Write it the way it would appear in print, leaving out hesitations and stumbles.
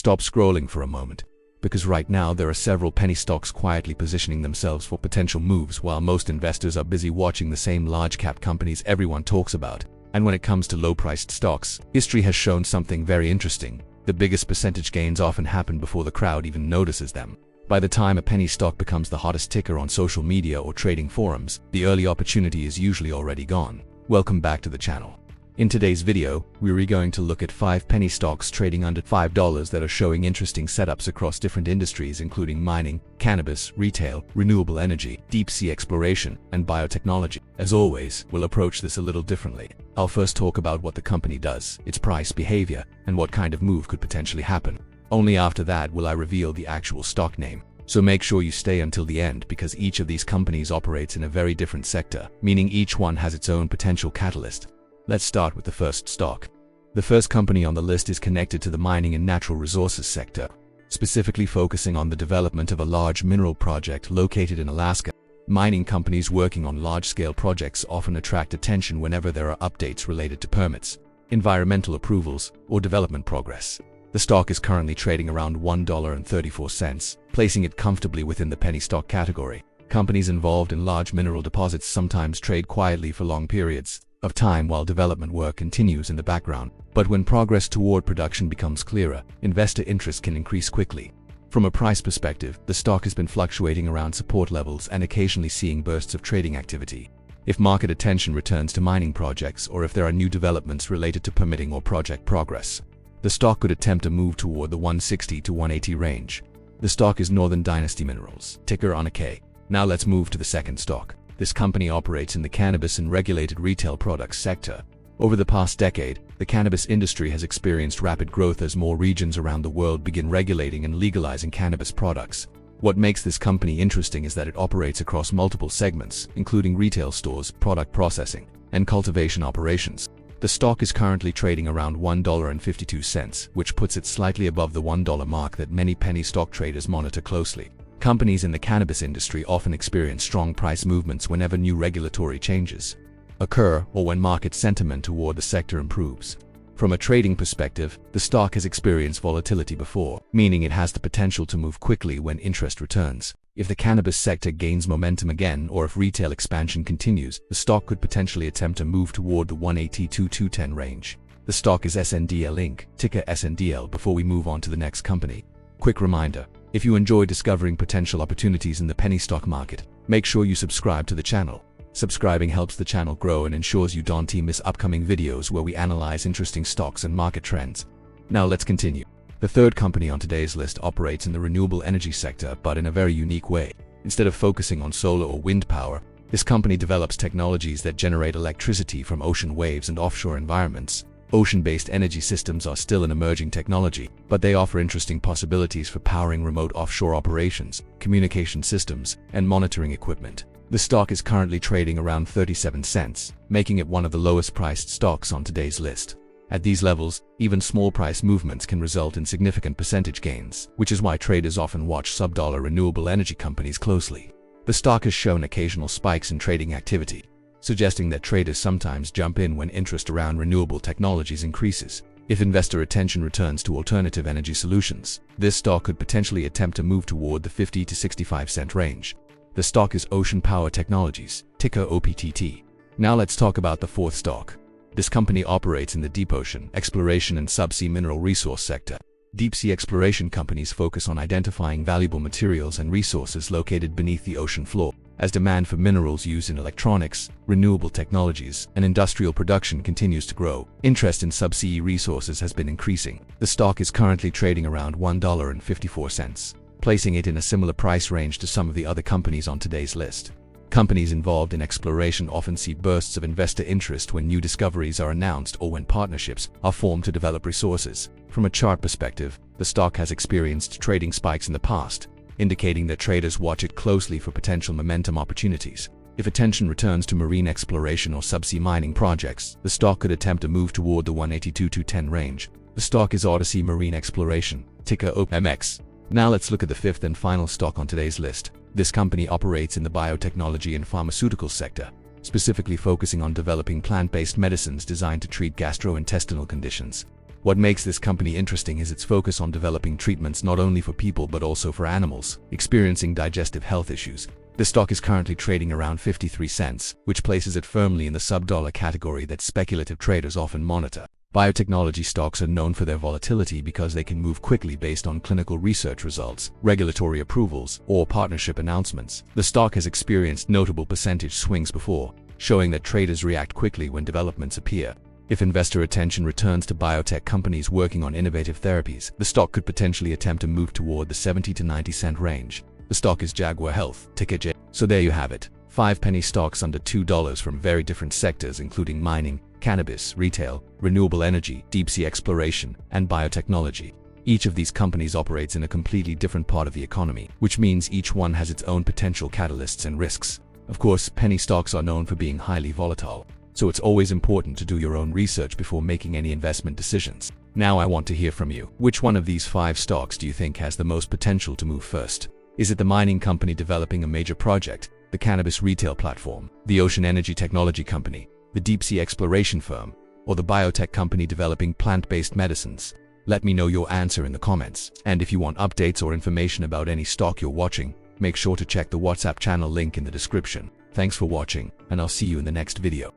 Stop scrolling for a moment, because right now there are several penny stocks quietly positioning themselves for potential moves while most investors are busy watching the same large-cap companies everyone talks about. And when it comes to low-priced stocks, history has shown something very interesting. The biggest percentage gains often happen before the crowd even notices them. By the time a penny stock becomes the hottest ticker on social media or trading forums, the early opportunity is usually already gone. Welcome back to the channel. In today's video, we're going to look at 5 penny stocks trading under $5 that are showing interesting setups across different industries including mining, cannabis, retail, renewable energy, deep-sea exploration, and biotechnology. As always, we'll approach this a little differently. I'll first talk about what the company does, its price behavior, and what kind of move could potentially happen. Only after that will I reveal the actual stock name. So make sure you stay until the end because each of these companies operates in a very different sector, meaning each one has its own potential catalyst. Let's start with the first stock. The first company on the list is connected to the mining and natural resources sector, specifically focusing on the development of a large mineral project located in Alaska. Mining companies working on large-scale projects often attract attention whenever there are updates related to permits, environmental approvals, or development progress. The stock is currently trading around $1.34, placing it comfortably within the penny stock category. Companies involved in large mineral deposits sometimes trade quietly for long periods of time while development work continues in the background. But when progress toward production becomes clearer, investor interest can increase quickly. From a price perspective, the stock has been fluctuating around support levels and occasionally seeing bursts of trading activity. If market attention returns to mining projects or if there are new developments related to permitting or project progress, the stock could attempt a move toward the 160 to 180 range. The stock is Northern Dynasty Minerals, ticker on a K. Now let's move to the second stock. This company operates in the cannabis and regulated retail products sector. Over the past decade, the cannabis industry has experienced rapid growth as more regions around the world begin regulating and legalizing cannabis products. What makes this company interesting is that it operates across multiple segments, including retail stores, product processing, and cultivation operations. The stock is currently trading around $1.52, which puts it slightly above the $1 mark that many penny stock traders monitor closely. Companies in the cannabis industry often experience strong price movements whenever new regulatory changes occur or when market sentiment toward the sector improves. From a trading perspective, the stock has experienced volatility before, meaning it has the potential to move quickly when interest returns. If the cannabis sector gains momentum again or if retail expansion continues, the stock could potentially attempt a move toward the 180 to 210 range. The stock is SNDL Inc., ticker SNDL. Before we move on to the next company, quick reminder. If you enjoy discovering potential opportunities in the penny stock market, make sure you subscribe to the channel. Subscribing helps the channel grow and ensures you don't miss upcoming videos where we analyze interesting stocks and market trends. Now let's continue. The third company on today's list operates in the renewable energy sector but in a very unique way. Instead of focusing on solar or wind power, this company develops technologies that generate electricity from ocean waves and offshore environments. Ocean-based energy systems are still an emerging technology, but they offer interesting possibilities for powering remote offshore operations, communication systems, and monitoring equipment. The stock is currently trading around 37 cents, making it one of the lowest priced stocks on today's list. At these levels, even small price movements can result in significant percentage gains, which is why traders often watch sub-dollar renewable energy companies closely. The stock has shown occasional spikes in trading activity, suggesting that traders sometimes jump in when interest around renewable technologies increases. If investor attention returns to alternative energy solutions, this stock could potentially attempt to move toward the 50 to 65 cent range. The stock is Ocean Power Technologies, ticker OPTT. Now let's talk about the fourth stock. This company operates in the deep ocean, exploration and subsea mineral resource sector. Deep-sea exploration companies focus on identifying valuable materials and resources located beneath the ocean floor. As demand for minerals used in electronics, renewable technologies, and industrial production continues to grow, interest in subsea resources has been increasing. The stock is currently trading around $1.54, placing it in a similar price range to some of the other companies on today's list. Companies involved in exploration often see bursts of investor interest when new discoveries are announced or when partnerships are formed to develop resources. From a chart perspective, the stock has experienced trading spikes in the past, indicating that traders watch it closely for potential momentum opportunities. If attention returns to marine exploration or subsea mining projects, the stock could attempt a move toward the 182 to 10 range. The stock is Odyssey Marine Exploration, ticker OMX. Now let's look at the fifth and final stock on today's list. This company operates in the biotechnology and pharmaceutical sector, specifically focusing on developing plant-based medicines designed to treat gastrointestinal conditions. What makes this company interesting is its focus on developing treatments not only for people but also for animals experiencing digestive health issues. The stock is currently trading around 53 cents, which places it firmly in the sub-dollar category that speculative traders often monitor. Biotechnology stocks are known for their volatility because they can move quickly based on clinical research results, regulatory approvals, or partnership announcements. The stock has experienced notable percentage swings before, showing that traders react quickly when developments appear. If investor attention returns to biotech companies working on innovative therapies, the stock could potentially attempt to move toward the 70 to 90 cent range. The stock is Jaguar Health, ticker J. So there you have it. 5 penny stocks under $2 from very different sectors including mining, cannabis, retail, renewable energy, deep-sea exploration, and biotechnology. Each of these companies operates in a completely different part of the economy, which means each one has its own potential catalysts and risks. Of course, penny stocks are known for being highly volatile, so it's always important to do your own research before making any investment decisions. Now I want to hear from you. Which one of these 5 stocks do you think has the most potential to move first? Is it the mining company developing a major project, the cannabis retail platform, the ocean energy technology company, the deep-sea exploration firm, or the biotech company developing plant-based medicines? Let me know your answer in the comments. And if you want updates or information about any stock you're watching, make sure to check the WhatsApp channel link in the description. Thanks for watching, and I'll see you in the next video.